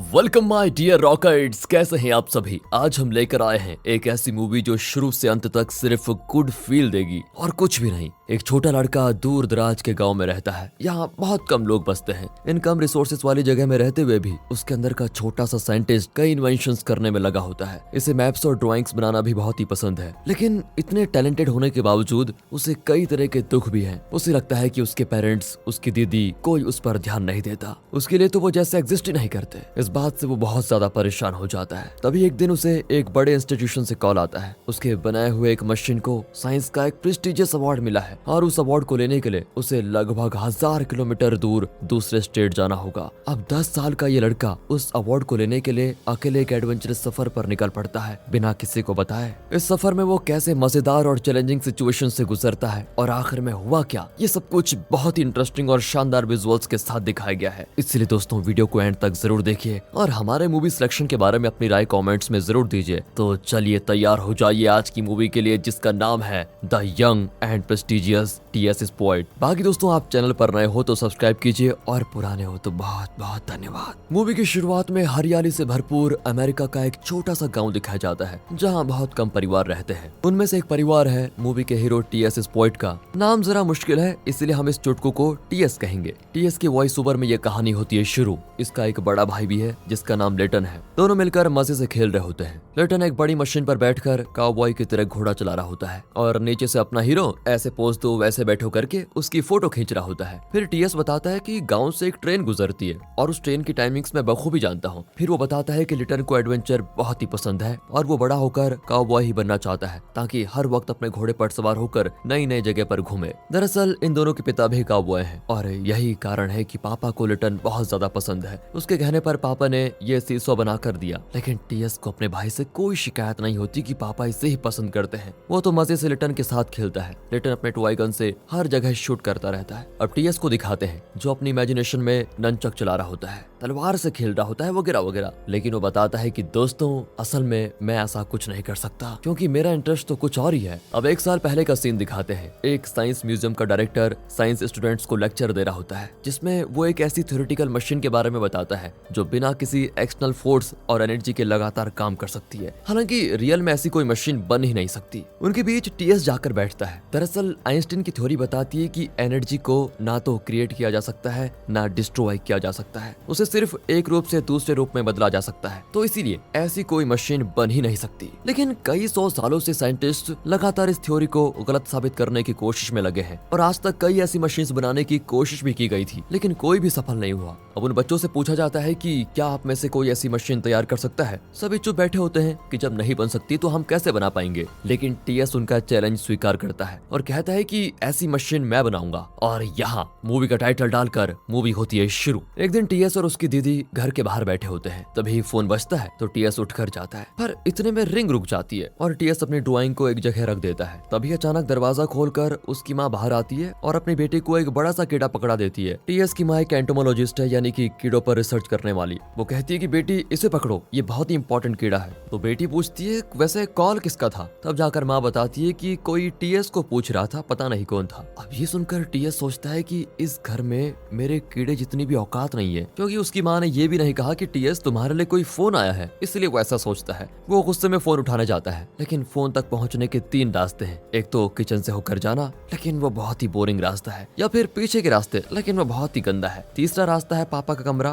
Welcome my dear rockets, कैसे हैं आप सभी। आज हम लेकर आए हैं एक ऐसी मूवी जो शुरू से अंत तक सिर्फ गुड फील देगी और कुछ भी नहीं। एक छोटा लड़का दूर दराज के गांव में रहता है। यहाँ बहुत कम लोग बसते हैं। इन कम रिसोर्सेज वाली जगह में रहते हुए भी उसके अंदर का छोटा सा साइंटिस्ट कई इन्वेंशंस करने में लगा होता है। इसे मैप्स और ड्राइंग्स बनाना भी बहुत ही पसंद है, लेकिन इतने टैलेंटेड होने के बावजूद उसे कई तरह के दुख भी हैं। उसे लगता है कि उसके पेरेंट्स, उसकी दीदी, कोई उस पर ध्यान नहीं देता। उसके लिए तो वो जैसे एग्जिस्ट ही नहीं करते। इस बात से वो बहुत ज्यादा परेशान हो जाता है। तभी एक दिन उसे एक बड़े इंस्टीट्यूशन से कॉल आता है। उसके बनाए हुए एक मशीन को साइंस का एक प्रेस्टिजियस अवार्ड मिला है और उस अवार्ड को लेने के लिए उसे लगभग 1000 किलोमीटर दूर दूसरे स्टेट जाना होगा। अब 10 साल का ये लड़का उस अवार्ड को लेने के लिए अकेले एक एडवेंचरस सफर पर निकल पड़ता है, बिना किसी को बताए। इस सफर में वो कैसे मजेदार और चैलेंजिंग सिचुएशन से गुजरता है और आखिर में हुआ क्या, ये सब कुछ बहुत ही इंटरेस्टिंग और शानदार विजुअल्स के साथ दिखाया गया है। इसलिए दोस्तों वीडियो को एंड तक जरूर देखिए और हमारे मूवी सिलेक्शन के बारे में अपनी राय कमेंट्स में जरूर दीजिए। तो चलिए तैयार हो जाइए आज की मूवी के लिए, जिसका नाम है the young and prestigious T S. स्पॉइट। बाकी दोस्तों आप चैनल पर नए हो तो सब्सक्राइब कीजिए और पुराने हो तो बहुत बहुत धन्यवाद। मूवी की शुरुआत में हरियाली से भरपूर अमेरिका का एक छोटा सा गाँव दिखाया जाता है, जहाँ बहुत कम परिवार रहते हैं। उनमें से एक परिवार है मूवी के हीरो टी.एस. स्पॉइट का। नाम जरा मुश्किल है, इसलिए हम इस चुटकू को टी.एस. कहेंगे। टी.एस. की वॉइस ओवर में ये कहानी होती है शुरू। इसका एक बड़ा भाई भी है जिसका नाम लेटन है। दोनों मिलकर मजे से खेल रहे होते हैं। लेटन एक बड़ी मशीन पर बैठकर काउबॉय की तरह घोड़ा चला रहा होता है और नीचे से अपना हीरो ऐसे पोज दो वैसे बैठो करके उसकी फोटो खींच रहा होता है। फिर टी.एस. बताता है कि गांव से एक ट्रेन गुजरती है और उस ट्रेन की टाइमिंग्स मैं बखूबी जानता हूँ। फिर वो बताता है कि लेटन को एडवेंचर बहुत ही पसंद है और वो बड़ा होकर काउबॉय ही बनना चाहता है, ताकि हर वक्त अपने घोड़े पर सवार होकर नई नई जगह पर घूमे। दरअसल इन दोनों के पिता भी काउबॉय हैं और यही कारण है कि पापा को लेटन बहुत ज्यादा पसंद है। उसके कहने पर पापा ने ये सीसो बना कर दिया, लेकिन टी.एस. को अपने भाई से कोई शिकायत नहीं होती कि पापा इसे ही पसंद करते हैं। वो तो मजे से लेटन के साथ खेलता है। लेटन अपने टॉय गन से हर जगह शूट करता रहता है। अब टी.एस. को दिखाते हैं जो अपनी इमेजिनेशन में ननचक चला रहा होता है, तलवार से खेल रहा होता है वगैरह वगैरह। लेकिन वो बताता है कि दोस्तों असल में मैं ऐसा कुछ नहीं कर सकता, क्योंकि मेरा इंटरेस्ट तो कुछ और ही है। अब 1 साल पहले का सीन दिखाते हैं। एक साइंस म्यूजियम का डायरेक्टर साइंस स्टूडेंट्स को लेक्चर दे रहा होता है, जिसमें वो एक ऐसी थ्योरेटिकल मशीन के बारे में बताता है जो बिना किसी एक्सटर्नल फोर्स और एनर्जी के लगातार काम कर सकती है। हालांकि रियल में ऐसी कोई मशीन बन ही नहीं सकती। उनके बीच टी.एस. जाकर बैठता है। दरअसल आइंस्टीन की थ्योरी बताती है कि एनर्जी को ना तो क्रिएट किया जा सकता है ना डिस्ट्रॉय किया जा सकता है, उसे सिर्फ एक रूप से दूसरे रूप में बदला जा सकता है। तो इसीलिए ऐसी कोई मशीन बन ही नहीं सकती। लेकिन कई 100 सालों से साइंटिस्ट लगातार इस थ्योरी को गलत साबित करने की कोशिश में लगे हैं और आज तक कई ऐसी मशीन बनाने की कोशिश भी की गई थी, लेकिन कोई भी सफल नहीं हुआ। अब उन बच्चों से पूछा जाता है कि क्या आप में से कोई ऐसी मशीन तैयार कर सकता है। सभी चुप बैठे होते हैं कि जब नहीं बन सकती तो हम कैसे बना पाएंगे। लेकिन टी.एस. उनका चैलेंज स्वीकार करता है और कहता है कि ऐसी मशीन मैं बनाऊंगा। और यहाँ मूवी का टाइटल डालकर मूवी होती है शुरू। एक दिन टी.एस. और उसकी दीदी घर के बाहर बैठे होते हैं। तभी फोन बजता है तो टी.एस. उठकर जाता है, पर इतने में रिंग रुक जाती है और टी.एस. अपनी ड्राइंग को एक जगह रख देता है। तभी अचानक दरवाजा खोलकर उसकी माँ बाहर आती है और अपनी बेटी को एक बड़ा सा कीड़ा पकड़ा देती है। टी.एस. की माँ एक एंटोमोलॉजिस्ट है, यानी कि कीड़ों पर रिसर्च करने वाली। वो कहती है कि बेटी इसे पकड़ो, ये बहुत ही इंपॉर्टेंट कीड़ा है। तो बेटी पूछती है वैसे कॉल किसका था। तब जाकर माँ बताती है कि कोई टी.एस. को पूछ रहा था, पता नहीं कौन था। अब ये सुनकर टी.एस. सोचता है कि इस घर में मेरे कीड़े जितनी भी औकात नहीं है, क्योंकि उसकी माँ ने ये भी नहीं कहा कि टी.एस. तुम्हारे लिए कोई फोन आया है, इसलिए वो ऐसा सोचता है। वो गुस्से में फोन उठाने जाता है, लेकिन फोन तक पहुंचने के 3 रास्ते हैं। एक तो किचन से होकर जाना, लेकिन वो बहुत ही बोरिंग रास्ता है, या फिर पीछे के रास्ते, लेकिन वो बहुत ही गंदा है। तीसरा रास्ता है पापा का कमरा,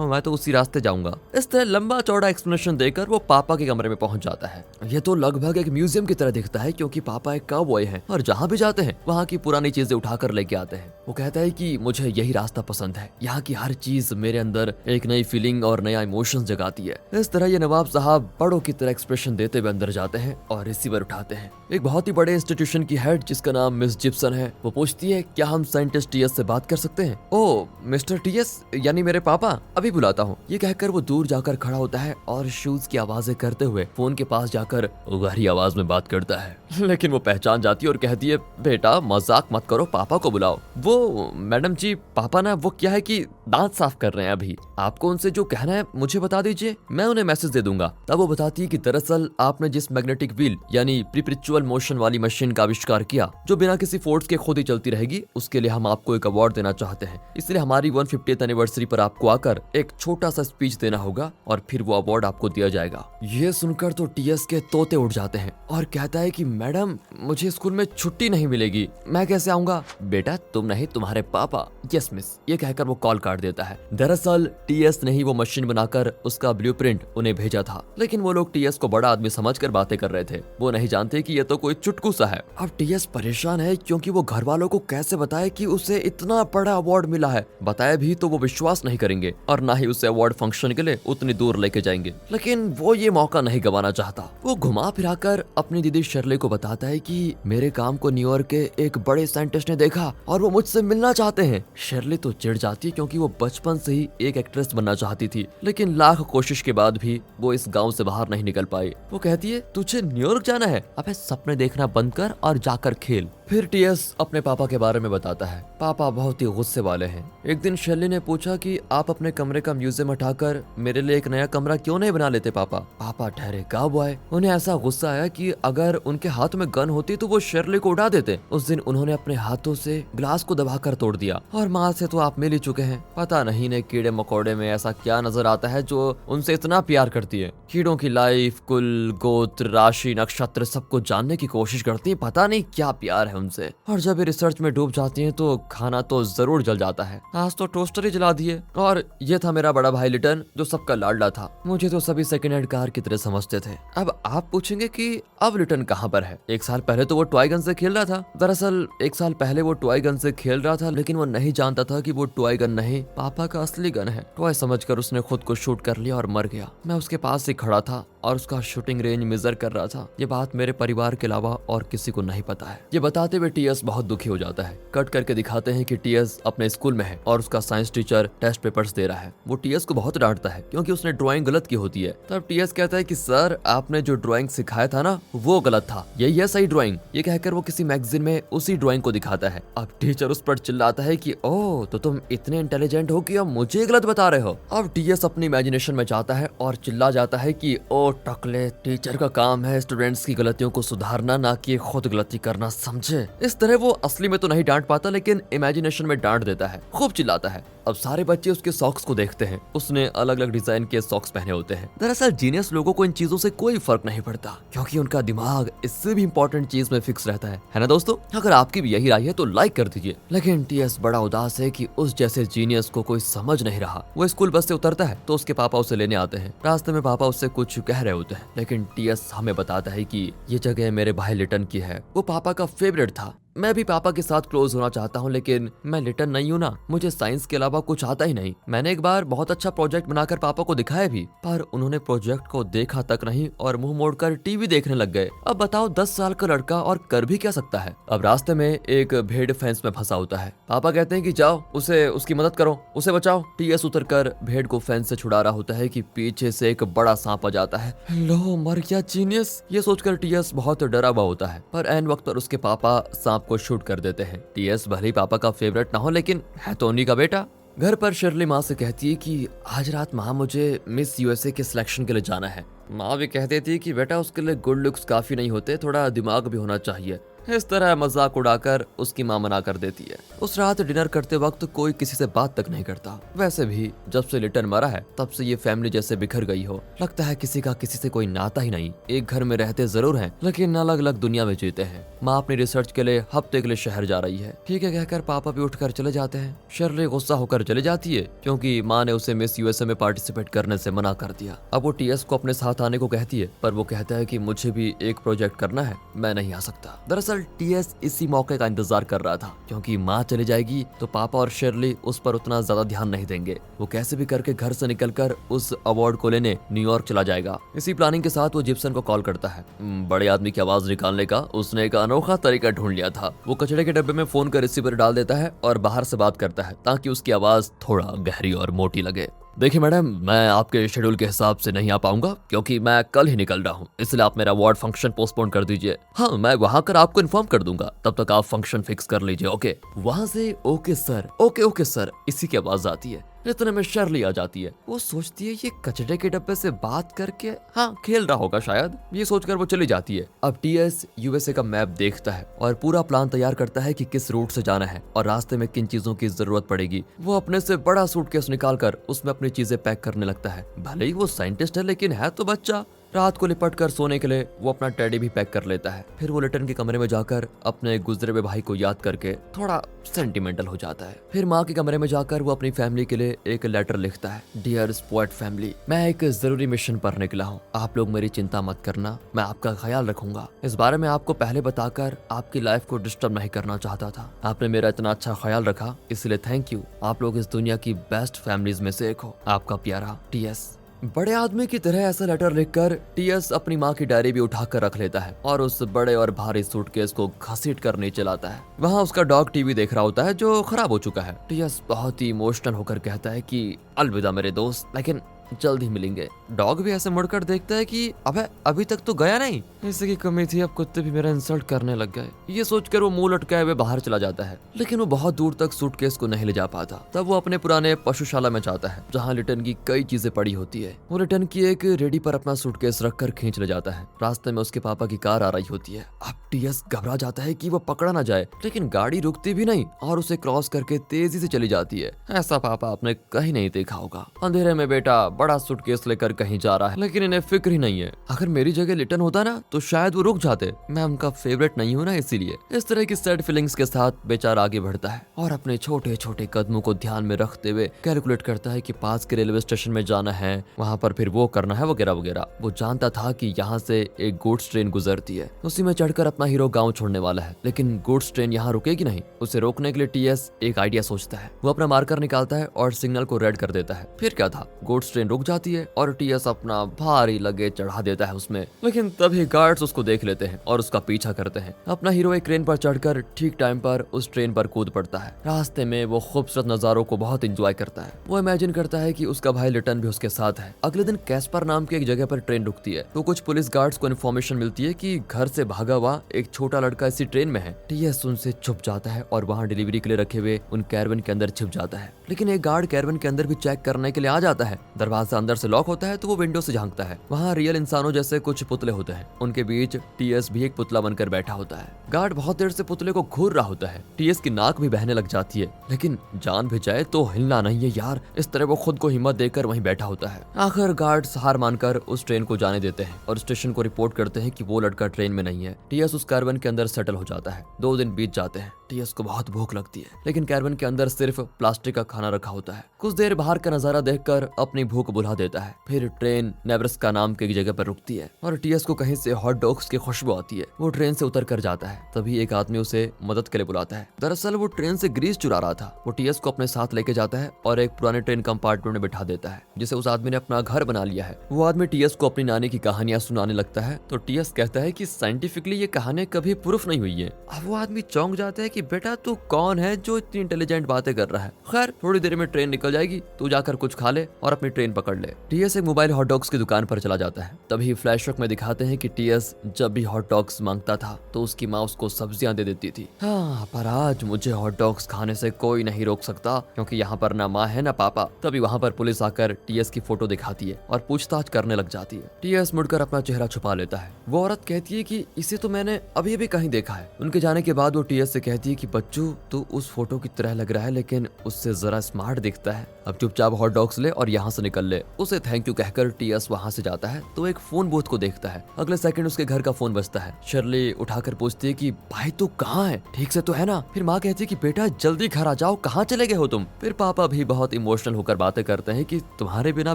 मैं तो उसी रास्ते जाऊंगा। इस तरह लंबा चौड़ा एक्सप्लेनेशन देकर वो पापा के कमरे में पहुंच जाता है। ये तो लगभग एक म्यूजियम की तरह दिखता है, क्योंकि पापा एक काउबॉय हैं और जहाँ भी जाते हैं वहाँ की पुरानी चीजें उठाकर लेके आते हैं। वो कहता है कि मुझे यही रास्ता पसंद है, यहाँ की हर चीज मेरे अंदर एक नई फीलिंग और नया इमोशंस जगाती है। इस तरह ये नवाब साहब बड़ों की तरह एक्सप्रेशन देते हुए अंदर जाते हैं और रिसीवर उठाते हैं। एक बहुत ही बड़े इंस्टीट्यूशन की हेड जिसका नाम मिस जिप्सन है, वो पूछती है क्या हम साइंटिस्ट टी.एस. से बात कर सकते हैं। ओ मिस्टर टी.एस. यानी मेरे पापा, अभी बुलाता हूँ। ये कहकर वो दूर जाकर खड़ा होता है और शूज की आवाजें करते हुए फोन के पास जाकर उगारी आवाज में बात करता है। लेकिन वो पहचान जाती है और कहती है बेटा मजाक मत करो, पापा को बुलाओ। वो मैडम जी, पापा ना वो क्या है कि दांत साफ कर रहे हैं अभी, आपको उनसे जो कहना है मुझे बता दीजिए, मैं उन्हें मैसेज दे दूंगा। तब वो बताती है कि दरअसल आपने जिस मैग्नेटिक व्हील यानी परपेचुअल मोशन वाली मशीन का आविष्कार किया जो बिना किसी फोर्स के खुद ही चलती रहेगी, उसके लिए हम आपको एक अवार्ड देना चाहते हैं। इसलिए हमारी 150th एनिवर्सरी पर आपको आकर एक छोटा सा स्पीच देना होगा और फिर वो अवार्ड आपको दिया जाएगा। ये सुनकर तो टीएस के तोते उड़ जाते हैं और कहता है कि मैडम मुझे स्कूल में छुट्टी नहीं मिलेगी, मैं कैसे आऊंगा? बेटा तुम नहीं, तुम्हारे पापा। यस मिस, ये कहकर वो कॉल काट देता है। दरअसल टीएस ने ही वो मशीन बनाकर उसका ब्लूप्रिंट उन्हें भेजा था, लेकिन वो लोग टीएस को बड़ा आदमी समझकर बातें कर रहे थे। वो नहीं जानते कि ये तो कोई चुटकू सा है। अब टीएस परेशान है क्योंकि वो घर वालों को कैसे बताए कि उसे इतना बड़ा अवार्ड मिला है। बताया भी तो वो विश्वास नहीं करेंगे और ना ही उसे अवार्ड फंक्शन के लिए उतनी दूर लेके जाएंगे। लेकिन वो ये मौका नहीं गंवाना चाहता। वो घुमा फिराकर अपनी दीदी शर्ले को बताता है कि मेरे काम को न्यूयॉर्क के एक बड़े साइंटिस्ट ने देखा और वो मुझसे मिलना चाहते हैं। शर्ले तो चिढ़ जाती है क्योंकि वो बचपन से ही एक एक्ट्रेस बनना चाहती थी, लेकिन लाख कोशिश के बाद भी वो इस गांव से बाहर नहीं निकल पाई। वो कहती है तुझे न्यूयॉर्क जाना है, अबे सपने देखना बंद कर और जाकर खेल। फिर टीएस अपने पापा के बारे में बताता है। पापा बहुत ही गुस्से वाले हैं। एक दिन शर्ली ने पूछा कि आप अपने कमरे का म्यूजियम हटाकर मेरे लिए एक नया कमरा क्यों नहीं बना लेते पापा? पापा ठहरे कब आए। उन्हें ऐसा गुस्सा आया कि अगर उनके हाथ में गन होती तो वो शर्ली को उड़ा देते। उस दिन उन्होंने अपने हाथों से ग्लास को दबाकर तोड़ दिया। और माँ से तो आप मिल ही चुके हैं, पता नहीं इन्हें कीड़े मकोड़े में ऐसा क्या नजर आता है जो उनसे इतना प्यार करती है। कीड़ों की लाइफ, कुल, गोत्र, राशि, नक्षत्र सबको जानने की कोशिश करती है। पता नहीं क्या प्यार है उनसे। और जब ये रिसर्च में डूब जाती हैं तो खाना तो जरूर जल जाता है। आज तो टोस्टर ही जला दिए। और ये था मेरा बड़ा भाई लिटन जो सबका लाडला था। मुझे तो सभी सेकंड हैंड कार की तरह समझते थे। अब आप पूछेंगे कि अब लिटन कहाँ पर है? एक साल पहले तो वो टॉय गन से खेल रहा था। दरअसल एक साल पहले वो टॉय गन से खेल रहा था, लेकिन वो नहीं जानता था कि वो टॉय गन नहीं, पापा का असली गन है। टॉय समझकर उसने खुद को शूट कर लिया और मर गया। मैं उसके पास ही खड़ा था और उसका शूटिंग रेंज मेजर कर रहा था। ये बात मेरे परिवार के अलावा और किसी को नहीं पता है। ये बताते हुए टीएस बहुत दुखी हो जाता है। कट करके दिखाते हैं कि टीएस अपने स्कूल में है और उसका साइंस टीचर टेस्ट पेपर्स दे रहा है। वो टीएस को बहुत डांटता है क्योंकि उसने ड्राइंग गलत की होती है। तब टीएस कहता है कि सर आपने जो ड्राइंग सिखाया था ना वो गलत था, यही है सही ड्राइंग। ये कहकर वो किसी मैगजीन में उसी ड्राइंग को दिखाता है। अब टीचर उस पर चिल्लाता है कि ओह तो तुम इतने इंटेलिजेंट हो कि अब मुझे गलत बता रहे हो। अब टीएस अपनी इमेजिनेशन में जाता है और चिल्ला जाता है कि ओ टकले, टीचर का काम है स्टूडेंट्स की गलतियों को सुधारना, ना कि खुद गलती करना, समझे? इस तरह वो असली में तो नहीं डांट पाता लेकिन इमेजिनेशन में डांट देता है, खूब चिल्लाता है। अब सारे बच्चे उसके सॉक्स को देखते हैं। उसने अलग अलग डिजाइन के सॉक्स पहने होते हैं। दरअसल जीनियस लोगों को इन चीजों से कोई फर्क नहीं पड़ता क्योंकि उनका दिमाग इससे भी इंपॉर्टेंट चीज में फिक्स रहता है ना दोस्तों? अगर आपकी भी यही राय है तो लाइक कर दीजिए। लेकिन टीएस बड़ा उदास है कि उस जैसे जीनियस को कोई समझ नहीं रहा। वो स्कूल बस से उतरता है तो उसके पापा उसे लेने आते हैं। रास्ते में पापा उससे कुछ कह रहे होते हैं, लेकिन टीएस हमें बताता है कि ये जगह मेरे भाई लिटन की है। वो पापा का फेवरेट था। मैं भी पापा के साथ क्लोज होना चाहता हूँ, लेकिन मैं लिटन नहीं हूँ ना, मुझे साइंस के अलावा कुछ आता ही नहीं। मैंने एक बार बहुत अच्छा प्रोजेक्ट बनाकर पापा को दिखाया भी, पर उन्होंने प्रोजेक्ट को देखा तक नहीं और मुंह मोड़कर टीवी देखने लग गए। अब बताओ 10 साल का लड़का और कर भी क्या सकता है? अब रास्ते में एक भेड़ फेंस में फंसा होता है। पापा कहते हैं कि जाओ उसे उसकी मदद करो, उसे बचाओ। टीएस उतरकर भेड़ को फेंस से छुड़ा रहा होता है कि पीछे से एक बड़ा सांप आ जाता है। लो मर गया जीनियस, ये सोचकर टीएस बहुत डरा हुआ होता है, पर एन वक्त पर उसके पापा सांप को शूट कर देते हैं। टीएस भले ही पापा का फेवरेट ना हो, लेकिन है तो उन्हीं का बेटा। घर पर शर्ली माँ से कहती है कि आज रात माँ मुझे मिस यूएसए के सिलेक्शन के लिए जाना है। माँ भी कहती थी कि बेटा उसके लिए गुड लुक्स काफी नहीं होते, थोड़ा दिमाग भी होना चाहिए। इस तरह मजाक उड़ाकर उसकी माँ मना कर देती है। उस रात डिनर करते वक्त कोई किसी से बात तक नहीं करता। वैसे भी जब से लिटन मरा है तब से ये फैमिली जैसे बिखर गई हो। लगता है किसी का किसी से कोई नाता ही नहीं। एक घर में रहते जरूर हैं, लेकिन अलग अलग दुनिया में जीते हैं। माँ अपनी रिसर्च के लिए हफ्ते के लिए शहर जा रही है। ठीक है कहकर पापा भी उठकर चले जाते हैं। शर्ली गुस्सा होकर चले जाती है क्योंकि माँ ने उसे मिस यूएसए में पार्टिसिपेट करने से मना कर दिया। अब वो टीएस को अपने साथ आने को कहती है, पर वो कहता है कि मुझे भी एक प्रोजेक्ट करना है, मैं नहीं आ सकता। दरअसल टीएस इसी मौके का इंतजार कर रहा था क्योंकि माँ चली जाएगी तो पापा और शर्ली उस पर उतना ज्यादा ध्यान नहीं देंगे। वो कैसे भी करके घर से निकलकर उस अवार्ड को लेने न्यूयॉर्क चला जाएगा। इसी प्लानिंग के साथ वो जिप्सन को कॉल करता है। बड़े आदमी की आवाज निकालने का उसने एक अनोखा तरीका ढूंढ लिया था। वो कचड़े के डब्बे में फोन का रिसीवर डाल देता है और बाहर से बात करता है ताकि उसकी आवाज थोड़ा गहरी और मोटी लगे। देखिए मैडम, मैं आपके शेड्यूल के हिसाब से नहीं आ पाऊंगा क्योंकि मैं कल ही निकल रहा हूँ, इसलिए आप मेरा वार्ड फंक्शन पोस्टपोन कर दीजिए। हाँ, मैं वहां कर आपको इन्फॉर्म कर दूंगा, तब तक आप फंक्शन फिक्स कर लीजिए। ओके। वहां से ओके सर, ओके सर इसी की आवाज आती है। इतने में शर्ली आ जाती है। वो सोचती है ये कचरे के डब्बे से बात करके हाँ खेल रहा होगा शायद, ये सोचकर वो चली जाती है। अब टीएस यूएसए का मैप देखता है और पूरा प्लान तैयार करता है कि किस रूट से जाना है और रास्ते में किन चीजों की जरूरत पड़ेगी। वो अपने से बड़ा सूटकेस निकालकर उसमें अपनी चीजें पैक करने लगता है। भले ही वो साइंटिस्ट है लेकिन है तो बच्चा। रात को लिपट कर सोने के लिए वो अपना टेडी भी पैक कर लेता है। फिर वो लिटन के कमरे में जाकर अपने गुजरे हुए भाई को याद करके थोड़ा सेंटिमेंटल हो जाता है। फिर माँ के कमरे में जाकर वो अपनी फैमिली के लिए एक लेटर लिखता है। डियर स्पॉट फैमिली, मैं एक जरूरी मिशन पर निकला हूँ, आप लोग मेरी चिंता मत करना, मैं आपका ख्याल रखूंगा। इस बारे में आपको पहले बताकर आपकी लाइफ को डिस्टर्ब नहीं करना चाहता था। आपने मेरा इतना अच्छा ख्याल रखा, इसलिए थैंक यू। आप लोग इस दुनिया की बेस्ट फैमिलीज में से एक हो। आपका प्यारा टीएस। बड़े आदमी की तरह ऐसा लेटर लिखकर टीएस अपनी माँ की डायरी भी उठाकर रख लेता है और उस बड़े और भारी सूटकेस को घसीट कर नीचे लाता है। वहाँ उसका डॉग टीवी देख रहा होता है जो खराब हो चुका है। टीएस बहुत ही इमोशनल होकर कहता है कि अलविदा मेरे दोस्त, लेकिन जल्द ही मिलेंगे। डॉग भी ऐसे मुड़कर देखता है कि अबे अभी तक तो गया नहीं। इसी की कमी थी, अब कुत्ते भी मेरा इंसल्ट करने लग गए। ये सोचकर वो मुंह लटकाए हुए बाहर चला जाता है, लेकिन वो बहुत दूर तक सूटकेस को नहीं ले जा पाता। तब वो अपने पुराने पशुशाला में जाता है जहाँ लिटन की कई चीजें पड़ी होती है। वो लिटन की एक रेडी पर अपना सूटकेस रखकर खींच ले जाता है। रास्ते में उसके पापा की कार आ रही होती है। अब टीएस घबरा जाता है कि वो पकड़ा ना जाए, लेकिन गाड़ी रुकती भी नहीं और उसे क्रॉस करके तेजी से चली जाती है। ऐसा पापा आपने कहीं नहीं देखा होगा। अंधेरे में बेटा बड़ा सूटकेस लेकर कहीं जा रहा है, लेकिन इन्हें फिक्र ही नहीं है। अगर मेरी जगह लिटन होता ना तो शायद वो रुक जाते। मैं उनका फेवरेट नहीं हूँ ना, इसीलिए। इस तरह की सैड फीलिंग्स के साथ बेचारा आगे बढ़ता है और अपने छोटे छोटे कदमों को ध्यान में रखते हुए कैलकुलेट करता है कि पास के रेलवे स्टेशन में जाना है, वहाँ पर फिर वो करना है वगैरह वगैरह। वो जानता था कि यहाँ से एक गुड्स ट्रेन गुजरती है, उसी में चढ़कर अपना हीरो गाँव छोड़ने वाला है, लेकिन गुड्स ट्रेन यहाँ रुकेगी नहीं। उसे रोकने के लिए टीएस एक आइडिया सोचता है। वो अपना मार्कर निकालता है और सिग्नल को रेड कर देता है। फिर क्या था, गुड्स ट्रेन रुक जाती है और टीएस अपना भारी लगेज चढ़ा देता है उसमें। लेकिन तभी गार्ड्स उसको देख लेते हैं और उसका पीछा करते हैं। अपना हीरो एक ट्रेन पर चढ़कर ठीक टाइम पर उस ट्रेन पर कूद पड़ता है। रास्ते में वो खूबसूरत नजारों को बहुत एंजॉय करता है। वो इमेजिन करता है कि उसका भाई लिटन भी उसके साथ है। अगले दिन कैस्पर नाम की एक जगह पर ट्रेन रुकती है तो कुछ पुलिस गार्ड्स को इन्फॉर्मेशन मिलती है कि घर से भागा हुआ एक छोटा लड़का इसी ट्रेन में है। टीएस उनसे छुप जाता है और वहाँ डिलीवरी के लिए रखे हुए उन कैरवन के अंदर छिप जाता है। लेकिन एक गार्ड कैरवन के अंदर भी चेक करने के लिए आ जाता है। दरवाजा अंदर से लॉक होता है तो वो विंडो से झांकता है। वहाँ रियल इंसानों जैसे कुछ पुतले होते हैं, उनके बीच टीएस भी एक पुतला बनकर बैठा होता है। गार्ड बहुत देर से पुतले को घूर रहा होता है। टीएस की नाक भी बहने लग जाती है, लेकिन जान भी जाए तो हिलना नहीं है यार। इस तरह वो खुद को हिम्मत देकर वहीं बैठा होता है। आखिर गार्ड्स हार मानकर उस ट्रेन को जाने देते हैं और स्टेशन को रिपोर्ट करते हैं कि वो लड़का ट्रेन में नहीं है। टीएस उस कैरवन के अंदर सेटल हो जाता है। 2 दिन बीत जाते हैं। टीएस को बहुत भूख लगती है, लेकिन कैरवन के अंदर सिर्फ प्लास्टिक का खाना रखा होता है। कुछ देर बाहर का नजारा देखकर अपनी भूख बुझा देता है। फिर ट्रेन नेब्रास्का नाम की एक जगह पर रुकती है और टीएस को कहीं से हॉट डॉग्स की खुशबू आती है। वो ट्रेन से उतर कर जाता है। तभी एक आदमी उसे मदद के लिए बुलाता है। दरअसल वो ट्रेन से ग्रीस चुरा रहा था। वो टीएस को अपने साथ लेके जाता है और एक पुराने ट्रेन कंपार्टमेंट में बिठा देता है, जिसे उस आदमी ने अपना घर बना लिया है। वो आदमी टीएस को अपनी नानी की कहानियां सुनाने लगता है तो टीएस कहता है कि साइंटिफिकली ये कहानियां कभी प्रूफ नहीं हुई है। अब वो आदमी चौंक जाता है कि बेटा तू कौन है जो इतनी इंटेलिजेंट बातें कर रहा है। खैर थोड़ी देर में ट्रेन निकल जाएगी, तू जाकर कुछ खा ले और अपनी ट्रेन पकड़ ले। टीएस एक मोबाइल हॉट डॉग्स की दुकान पर चला जाता है। तभी फ्लैशबैक में दिखाते हैं कि टीएस जब भी हॉट डॉग्स मांगता था तो उसकी माँ उसको सब्जियां दे देती थी। हाँ, पर आज मुझे हॉट डॉग्स खाने से कोई नहीं रोक सकता क्योंकि यहाँ पर ना माँ है ना पापा। तभी वहाँ पर पुलिस आकर टीएस की फोटो दिखाती है और पूछताछ करने लग जाती है। टीएस मुड़कर अपना चेहरा छुपा लेता है। वो औरत कहती है कि इसे तो मैंने अभी अभी कहीं देखा है। उनके जाने के बाद वो टीएस से कहती है कि बच्चू तू उस फोटो की तरह लग रहा है, लेकिन उससे जरा स्मार्ट दिखता है। अब चुपचाप हॉट डॉग्स ले और यहाँ से निकल ले। उसे थैंक यू कहकर टीएस वहाँ से जाता है तो एक फोन बूथ को देखता है। अगले सेकंड उसके घर का फोन बजता है। शर्ली उठाकर पूछती है कि भाई तू कहाँ है, ठीक से तो है ना। फिर माँ कहती है कि बेटा जल्दी घर आ जाओ, कहाँ चले गए हो तुम। फिर पापा भी बहुत इमोशनल होकर बातें करते हैं कि तुम्हारे बिना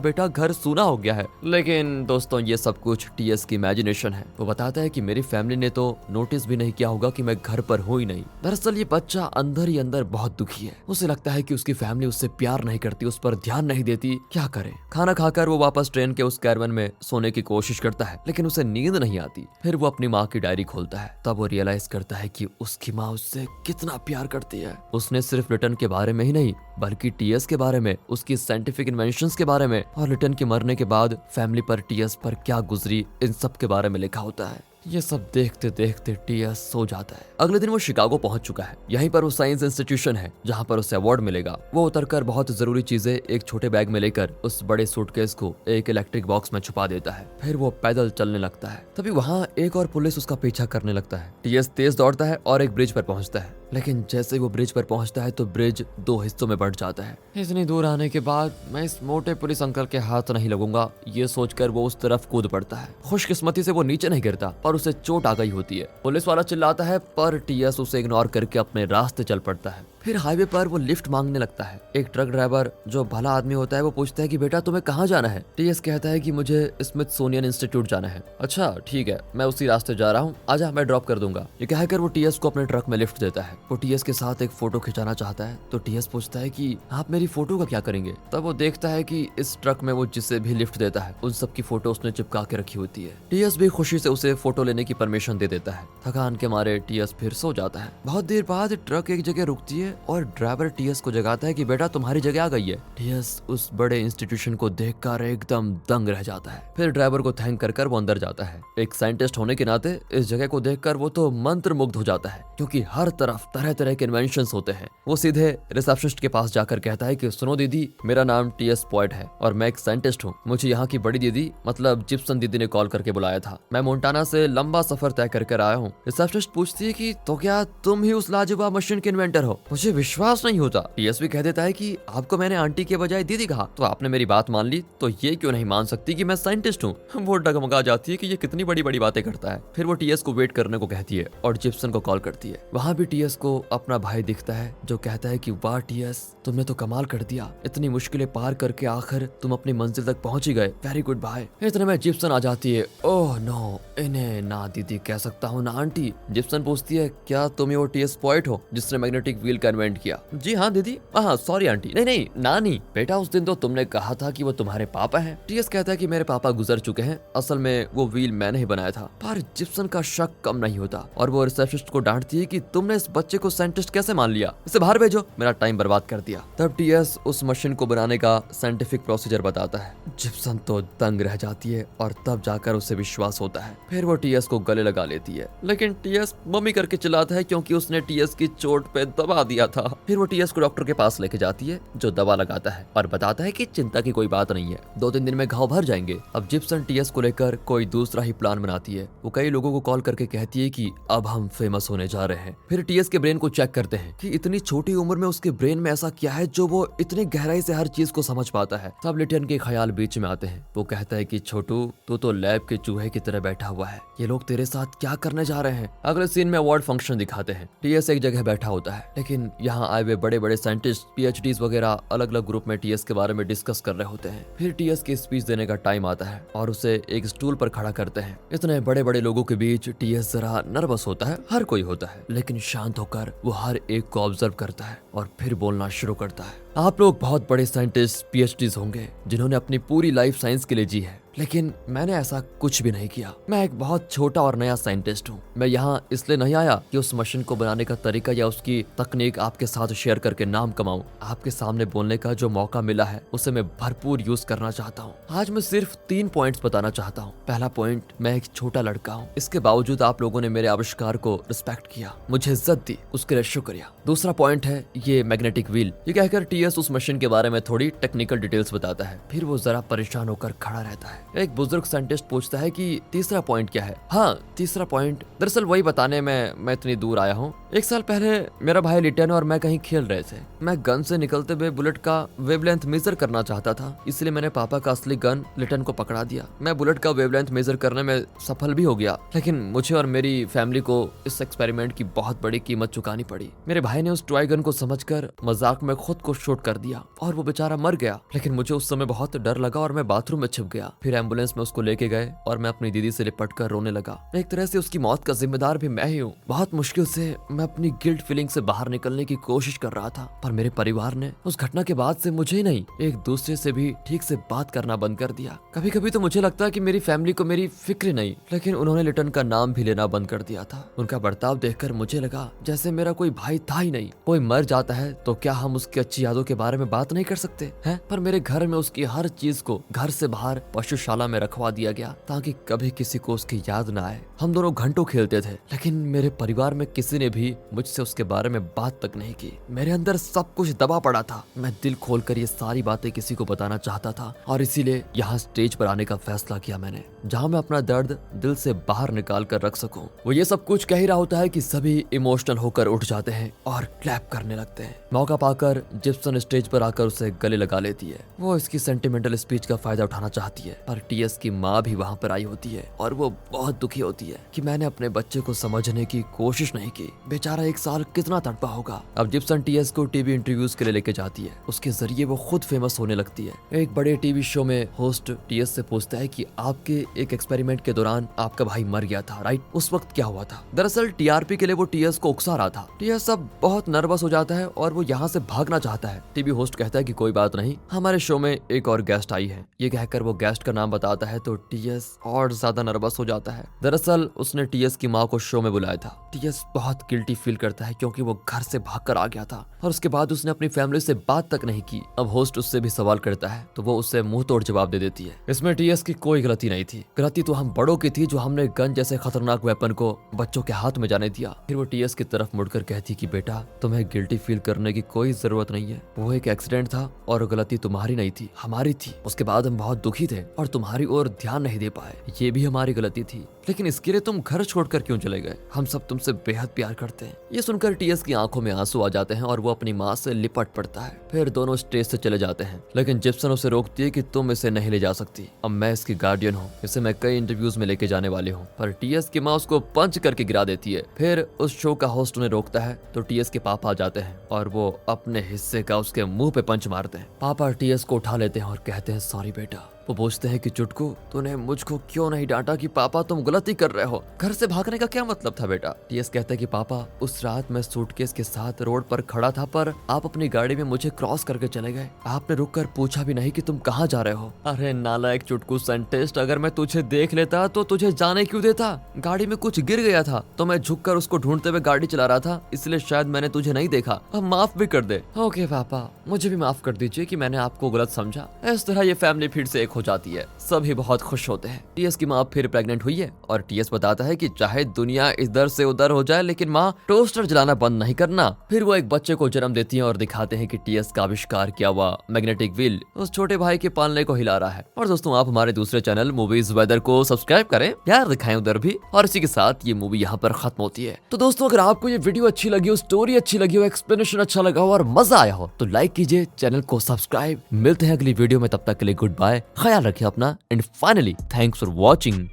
बेटा घर सूना हो गया है। लेकिन दोस्तों ये सब कुछ टीएस की इमेजिनेशन है। वो बताता है कि मेरी फैमिली ने तो नोटिस भी नहीं किया होगा कि मैं घर पर हूँ ही नहीं। दरअसल ये बच्चा अंदर ही अंदर बहुत दुखी है। उसे लगता है कि उसकी फैमिली उससे प्यार नहीं करती, उस पर ध्यान नहीं देती। क्या करे, खाना खाकर वो वापस ट्रेन के उस कैरवन में सोने की कोशिश करता है, लेकिन उसे नींद नहीं आती। फिर वो अपनी माँ की डायरी खोलता है। तब वो रियलाइज करता है कि उसकी माँ उससे कितना प्यार करती है। उसने सिर्फ लिटन के बारे में ही नहीं बल्कि टीएस के बारे में, उसकी साइंटिफिक इन्वेंशंस के बारे में और लिटन के मरने के बाद फैमिली पर टीएस पर क्या गुजरी, इन सब के बारे में लिखा होता है। ये सब देखते देखते टीएस सो जाता है। अगले दिन वो शिकागो पहुंच चुका है। यहीं पर वो साइंस इंस्टीट्यूशन है जहां पर उसे अवार्ड मिलेगा। वो उतरकर बहुत जरूरी चीजें एक छोटे बैग में लेकर उस बड़े सूटकेस को एक इलेक्ट्रिक बॉक्स में छुपा देता है। फिर वो पैदल चलने लगता है। तभी वहाँ एक और पुलिस उसका पीछा करने लगता है। टीएस तेज दौड़ता है और एक ब्रिज पर पहुंचता है, लेकिन जैसे ही वो ब्रिज पर पहुंचता है तो ब्रिज 2 हिस्सों में बंट जाता है। इतनी दूर आने के बाद मैं इस मोटे पुलिस अंकल के हाथ नहीं लगूंगा, ये सोचकर वो उस तरफ कूद पड़ता है। खुशकिस्मती से वो नीचे नहीं गिरता पर उसे चोट आ गई होती है। पुलिस वाला चिल्लाता है पर टीएस उसे इग्नोर करके अपने रास्ते चल पड़ता है। फिर हाईवे पर वो लिफ्ट मांगने लगता है। एक ट्रक ड्राइवर जो भला आदमी होता है वो पूछता है कि बेटा तुम्हें कहाँ जाना है। टीएस कहता है कि मुझे स्मिथसोनियन इंस्टीट्यूट जाना है। अच्छा ठीक है, मैं उसी रास्ते जा रहा हूँ, आजा मैं ड्रॉप कर दूंगा। ये कहकर वो टीएस को अपने ट्रक में लिफ्ट देता है। वो टीएस के साथ एक फोटो खिंचाना चाहता है तो टीएस पूछता है कि आप मेरी फोटो का क्या करेंगे। तब वो देखता है कि इस ट्रक में वो जिसे भी लिफ्ट देता है उन सब की फोटो उसने चिपका के रखी होती है। टीएस भी खुशी से उसे फोटो लेने की परमिशन दे देता है। थकान के मारे टीएस फिर सो जाता है। बहुत देर बाद ट्रक एक जगह रुकती है और ड्राइवर टीएस को जगाता है कि बेटा तुम्हारी जगह आ गई है। टीएस उस बड़े इंस्टीट्यूशन को देखकर एकदम दंग रह जाता है। फिर ड्राइवर को थैंक कर वो अंदर जाता है। एक साइंटिस्ट होने के नाते इस जगह को देखकर वो तो मंत्र मुग्ध हो जाता है, क्योंकि हर तरफ तरह तरह के इन्वेंशंस होते हैं। वो सीधे रिसेप्शनिस्ट के पास जाकर कहता है कि सुनो दीदी, मेरा नाम टीएस पॉइंट है और मैं एक साइंटिस्ट हूँ। मुझे यहाँ की बड़ी दीदी मतलब जिप्सन दीदी ने कॉल करके बुलाया था। मैं मोन्टाना से लंबा सफर तय कर आया हूँ। रिसेप्शनिस्ट पूछती है कि तो क्या तुम ही उस लाजवाब मशीन के इन्वेंटर हो? मुझे विश्वास नहीं होता। टीएस भी कह देता है कि आपको मैंने आंटी के बजाय दीदी कहा तो आपने मेरी बात मान ली, तो ये क्यों नहीं मान सकती कि मैं साइंटिस्ट हूँ? वो डगमगा जाती है कि ये कितनी बड़ी बड़ी बातें करता है। फिर वो टीएस को वेट करने को कहती है और जिप्सन को कॉल करती है। वहाँ भी टीएस को अपना भाई दिखता है जो कहता है कि वाह टीएस, तुमने तो कमाल कर दिया, इतनी मुश्किलें पार करके आखिर तुम अपनी मंजिल तक पहुंच ही गए, वेरी गुड भाई। इतने में जिप्सन आ जाती है। ओह नो, इन्हें ना दीदी कह सकता हूँ ना आंटी। जिप्सन पूछती है क्या तुम ही वो टीएस पॉइंट हो जिसने मैग्नेटिक व्हील का इन्वेंट किया? जी हाँ दीदी। हाँ सॉरी आंटी। नहीं नहीं नानी। बेटा उस दिन तो तुमने कहा था कि वो तुम्हारे पापा हैं। टीएस कहता है कि मेरे पापा गुजर चुके हैं, असल में वो व्हील मैंने ही बनाया था। पर जिप्सन का शक कम नहीं होता और वो रिसेप्शनिस्ट को डांटती है कि तुमने इस बच्चे को साइंटिस्ट कैसे मान लिया, इसे बाहर भेजो, मेरा टाइम बर्बाद कर दिया। तब टीएस उस मशीन को बनाने का साइंटिफिक प्रोसीजर बताता है। जिप्सन तो दंग रह जाती है और तब जाकर उसे विश्वास होता है। फिर वो टीएस को गले लगा लेती है, लेकिन टीएस मम्मी करके चिल्लाता है क्योंकि उसने टीएस की चोट पे दबा दिया था। फिर वो टीएस को डॉक्टर के पास लेके जाती है जो दवा लगाता है और बताता है कि चिंता की कोई बात नहीं है, 2-3 दिन में घाव भर जाएंगे। अब जिप्सन टीएस को लेकर कोई दूसरा ही प्लान बनाती है। वो कई लोगों को कॉल करके कहती है कि अब हम फेमस होने जा रहे हैं। फिर टीएस के ब्रेन को चेक करते हैं कि इतनी छोटी उम्र में उसके ब्रेन में ऐसा क्या है जो वो इतनी गहराई से हर चीज को समझ पाता है। तब लिटन के ख्याल बीच में आते हैं। वो कहता है कि छोटू, तू तो लैब के चूहे की तरह बैठा हुआ है, ये लोग तेरे साथ क्या करने जा रहे हैं। अगले सीन में अवार्ड फंक्शन दिखाते हैं। टीएस एक जगह बैठा होता है, लेकिन यहाँ आए हुए बड़े बड़े साइंटिस्ट, पीएचडीज वगैरह अलग अलग ग्रुप में टीएस के बारे में डिस्कस कर रहे होते हैं। फिर टीएस की स्पीच देने का टाइम आता है और उसे एक स्टूल पर खड़ा करते हैं। इतने बड़े बड़े लोगों के बीच टीएस जरा नर्वस होता है, हर कोई होता है, लेकिन शांत होकर वो हर एक को ऑब्जर्व करता है और फिर बोलना शुरू करता है। आप लोग बहुत बड़े साइंटिस्ट, पीएचडीज होंगे जिन्होंने अपनी पूरी लाइफ साइंस के लिए जी है, लेकिन मैंने ऐसा कुछ भी नहीं किया। मैं एक बहुत छोटा और नया साइंटिस्ट हूँ। मैं यहाँ इसलिए नहीं आया कि उस मशीन को बनाने का तरीका या उसकी तकनीक आपके साथ शेयर करके नाम कमाऊं। आपके सामने बोलने का जो मौका मिला है उसे मैं भरपूर यूज करना चाहता हूँ। आज मैं सिर्फ 3 पॉइंट्स बताना चाहता हूँ। पहला पॉइंट, मैं एक छोटा लड़का हूँ, इसके बावजूद आप लोगों ने मेरे आविष्कार को रिस्पेक्ट किया, मुझे इज्जत दी, उसके लिए शुक्रिया। दूसरा पॉइंट है ये मैग्नेटिक व्हील। ये कहकर टीएस उस मशीन के बारे में थोड़ी टेक्निकल डिटेल्स बताता है। फिर वो जरा परेशान होकर खड़ा रहता है। एक बुजुर्ग साइंटिस्ट पूछता है कि तीसरा पॉइंट क्या है? हाँ, तीसरा पॉइंट दरअसल वही बताने में मैं इतनी दूर आया हूँ। 1 साल पहले मेरा भाई लिटन और मैं कहीं खेल रहे थे। मैं गन से निकलते हुए बुलेट का वेवलेंथ मेजर करना चाहता था, इसलिए मैंने पापा का असली गन लिटन को पकड़ा दिया। मैं बुलेट का वेवलेंथ मेजर करने में सफल भी हो गया, लेकिन मुझे और मेरी फैमिली को इस एक्सपेरिमेंट की बहुत बड़ी कीमत चुकानी पड़ी। मेरे भाई ने उस टॉय गन को समझकर मजाक में खुद को शूट शॉट कर दिया और वो बेचारा मर गया। लेकिन मुझे उस समय बहुत डर लगा और मैं बाथरूम में छिप गया। फिर एम्बुलेंस में उसको लेके गए और मैं अपनी दीदी से लिपट कर रोने लगा। एक तरह से उसकी मौत का जिम्मेदार भी मैं ही हूँ। बहुत मुश्किल से मैं अपनी गिल्ट फीलिंग से बाहर निकलने की कोशिश कर रहा था, पर मेरे परिवार ने उस घटना के बाद से मुझे ही नहीं, एक दूसरे से भी ठीक से बात करना बंद कर दिया। कभी कभी तो मुझे लगता है कि मेरी फैमिली को मेरी फिक्र नहीं, लेकिन उन्होंने लिटन का नाम भी लेना बंद कर दिया था। उनका बर्ताव देखकर मुझे लगा जैसे मेरा कोई भाई था ही नहीं। कोई मर जाता है तो क्या हम उसकी अच्छी यादों के बारे में बात नहीं कर सकते हैं? पर मेरे घर में उसकी हर चीज को घर से बाहर पशुशाला में रखवा दिया गया ताकि कभी किसी को उसकी याद ना आए। हम दोनों घंटों खेलते थे, लेकिन मेरे परिवार में किसी ने भी मुझसे उसके बारे में बात तक नहीं की। मेरे अंदर सब कुछ दबा पड़ा था। मैं दिल खोलकर ये सारी बातें किसी को बताना चाहता था और इसीलिए यहाँ स्टेज पर आने का फैसला किया मैंने, जहाँ मैं अपना दर्द दिल से बाहर निकाल कर रख सकूं। वो ये सब कुछ कह ही रहा होता है कि सभी इमोशनल होकर उठ जाते हैं और क्लैप करने लगते हैं। मौका पाकर जिप्सन स्टेज पर आकर उसे गले लगा लेती है। वो इसकी सेंटिमेंटल स्पीच का फायदा उठाना चाहती है, पर टीएस की माँ भी वहाँ पर आई होती है और वो बहुत दुखी होती है कि मैंने अपने बच्चे को समझने की कोशिश नहीं की। बेचारा 1 साल कितना तड़पा होगा। अब जिप्सन टीएस को टीवी इंटरव्यूज के लिए लेके जाती है। उसके जरिए वो खुद फेमस होने लगती है। एक बड़े टीवी शो में होस्ट टीएस से पूछता है कि आपके एक एक्सपेरिमेंट के दौरान आपका भाई मर गया था, राइट? उस वक्त क्या हुआ था? दरअसल टीआरपी के लिए वो टीएस को उकसा रहा था। टीएस अब बहुत नर्वस हो जाता है और वो यहाँ से भागना चाहता है। टीवी होस्ट कहता है कि कोई बात नहीं, हमारे शो में एक और गेस्ट आई है। ये कहकर वो गेस्ट का नाम बताता है तो टीएस और ज्यादा नर्वस हो जाता है। दरअसल उसने टीएस की माँ को शो में बुलाया था। टीएस बहुत गिल्टी फील करता है क्योंकि वो घर से भागकर आ गया था और उसके बाद उसने अपनी फैमिली से बात तक नहीं की। अब होस्ट उससे भी सवाल करता है तो वो उससे मुंह तोड़ जवाब दे देती है। इसमें टीएस की कोई गलती नहीं थी। गलती तो हम बड़ों की थी जो हमने गन जैसे खतरनाक वेपन को बच्चों के हाथ में जाने दिया। फिर वो टीएस की तरफ मुड़कर कहती कि बेटा, तुम्हें गिल्टी फील करने की कोई जरूरत नहीं है। वो एक एक्सीडेंट था और गलती तुम्हारी नहीं थी, हमारी थी। उसके बाद हम बहुत दुखी थे और तुम्हारी ओर ध्यान नहीं दे पाए। ये भी हमारी गलती थी, लेकिन इसके लिए तुम घर छोड़कर क्यों चले गए? हम सब तुमसे बेहद प्यार करते हैं। ये सुनकर टीएस की आंखों में आंसू आ जाते हैं और वो अपनी माँ से लिपट पड़ता है। फिर दोनों स्टेज से चले जाते हैं, लेकिन जिप्सन उसे रोकती है कि तुम इसे नहीं ले जा सकती। अब मैं इसकी गार्डियन हूँ, इसे मैं कई इंटरव्यूज में लेके जाने वाली हूँ। पर टीएस की माँ उसको पंच करके गिरा देती है। फिर उस शो का होस्ट उन्हें रोकता है तो टीएस के पापा आ जाते हैं और वो अपने हिस्से का उसके मुंह पे पंच मारते हैं। पापा टीएस को उठा लेते हैं और कहते हैं सॉरी बेटा। वो पूछते हैं कि चुटकू, तूने मुझको क्यों नहीं डांटा कि पापा तुम गलती कर रहे हो? घर से भागने का क्या मतलब था बेटा? टीएस कहता है कि पापा, उस रात मैं सूटकेस के साथ रोड पर खड़ा था, पर आप अपनी गाड़ी में मुझे क्रॉस करके चले गए। आपने रुककर पूछा भी नहीं कि तुम कहाँ जा रहे हो। अरे नालायक चुटकू साइंटिस्ट, अगर मैं तुझे देख लेता तो तुझे जाने क्यों देता? गाड़ी में कुछ गिर गया था तो मैं झुककर उसको ढूंढते हुए गाड़ी चला रहा था, इसलिए शायद मैंने तुझे नहीं देखा। अब माफ भी कर दे। ओके पापा, मुझे भी माफ कर दीजिए कि मैंने आपको गलत समझा। इस तरह ये फैमिली फिर से एक हो जाती है। सभी बहुत खुश होते हैं। टीएस की माँ फिर प्रेग्नेंट हुई है और टीएस बताता है कि चाहे दुनिया इधर से उधर हो जाए, लेकिन माँ टोस्टर जलाना बंद नहीं करना। फिर वो एक बच्चे को जन्म देती है और दिखाते हैं कि टीएस का आविष्कार किया हुआ मैग्नेटिक व्हील उस छोटे भाई के पालने को हिला रहा है। और दोस्तों, आप हमारे दूसरे चैनल मूवीज वेदर को सब्सक्राइब करें, प्यार दिखाएं उधर भी। और इसी के साथ ये मूवी यहाँ पर खत्म होती है। तो दोस्तों, अगर आपको ये वीडियो अच्छी लगी हो, स्टोरी अच्छी लगी हो, एक्सप्लेनेशन अच्छा लगा हो और मजा आया हो तो लाइक कीजिए, चैनल को सब्सक्राइब। मिलते हैं अगली वीडियो में, तब तक के लिए गुड बाय, ख्याल रखिए अपना, and finally thanks for watching.